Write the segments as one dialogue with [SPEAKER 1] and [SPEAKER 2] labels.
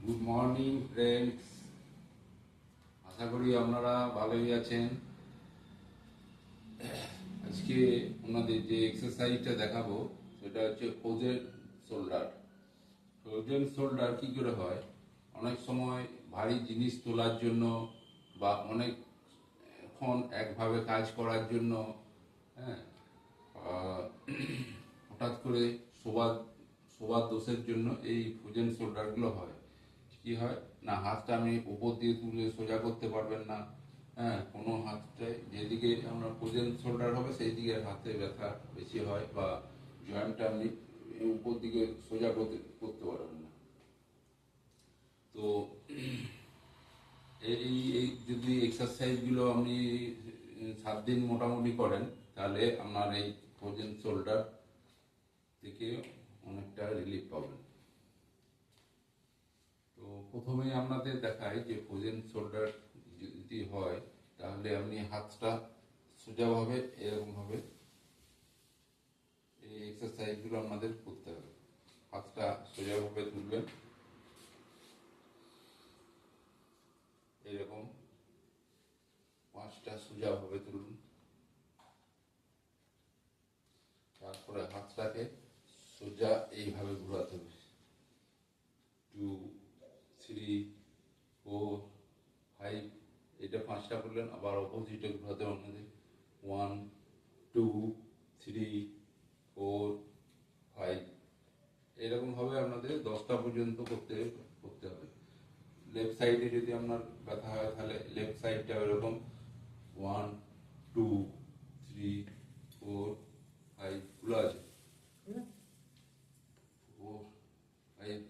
[SPEAKER 1] Good morning friends, আশা করি আপনারা ভালোই আছেন। আজকে আপনাদের যে এক্সারসাইজটা দেখাবো সেটা হচ্ছে ফ্রোজেন শোল্ডার। ফ্রোজেন শোল্ডার কী করে হয়? অনেক সময় ভারী জিনিস তোলার জন্য বা অনেকক্ষণ একভাবে কাজ করার জন্য, হ্যাঁ, আহ, হঠাৎ করে শোবার শোবার দোষের জন্য এই ফ্রোজেন শোল্ডারগুলো হয়। কি হয় না, হাতটা আমি উপর দিয়ে তুলে সোজা করতে পারবেন না। হ্যাঁ, কোনো হাতটায় যেদিকে আমরা ফ্রোজেন শোল্ডার হবে সেই দিকে হাতে ব্যথা বেশি হয়, বা জয়েন্টটা আপনি উপর দিকে সোজা করতে করতে পারবেন না। তো এই এই যদি এক্সারসাইজগুলো আপনি 7 দিন মোটামুটি করেন, তাহলে আপনার এই ফ্রোজেন শোল্ডার থেকে অনেকটা রিলিফ পাবেন। তো প্রথমেই আপনাদের দেখাই যে ফ্রোজেন শোল্ডার যদি হয়, তাহলে আপনি হাতটা সোজাভাবে এরকমভাবে এই এক্সারসাইজগুলো আপনাদের করতে হবে। হাতটা সোজাভাবে তুলবেন, এরকম 5টা সোজাভাবে তুলুন। তারপরে হাতটাকে সোজা এইভাবে ঘোরাতে হবে। 2, 3, 4, 5, এটা 5টা করলেন। আবার অপোজিটে ঘোরাতে হবে আপনাদের। 1, 2, 3, 4, 5, এরকমভাবে আপনাদের 10টা পর্যন্ত করতে করতে হবে। লেফট সাইডে যদি আপনার ব্যথা হয়, তাহলে লেফট সাইডটা এরকম 1, 2, 3, 4, 5 খোলা আছে, 4, 5,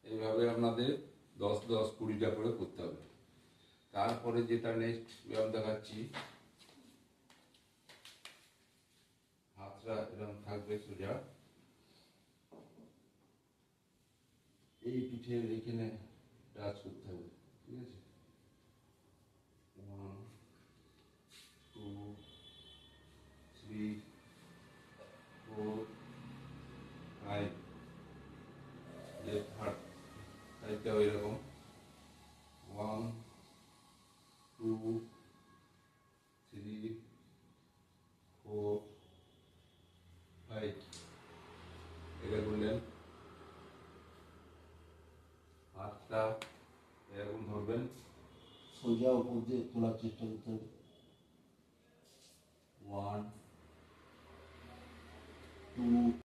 [SPEAKER 1] এইভাবে আপনাদের 10, 10, 20টা করে করতে হবে। তারপরে যেটা নেক্সট ব্যায়াম দেখাচ্ছি, হাতটা এরকম থাকবে সোজা, এই পিঠের এখানে টাচ করতে হবে। ঠিক আছে, 1, 2, 3, 4, 5, লেফট হাত সাইডটাও এরকম 1, 2, 3, 4, 5, এটা করলেন। হাতটা এরকম ধরবেন, সোজা উপর দিয়ে তোলার চেষ্টা করতে হবে। 1, 2,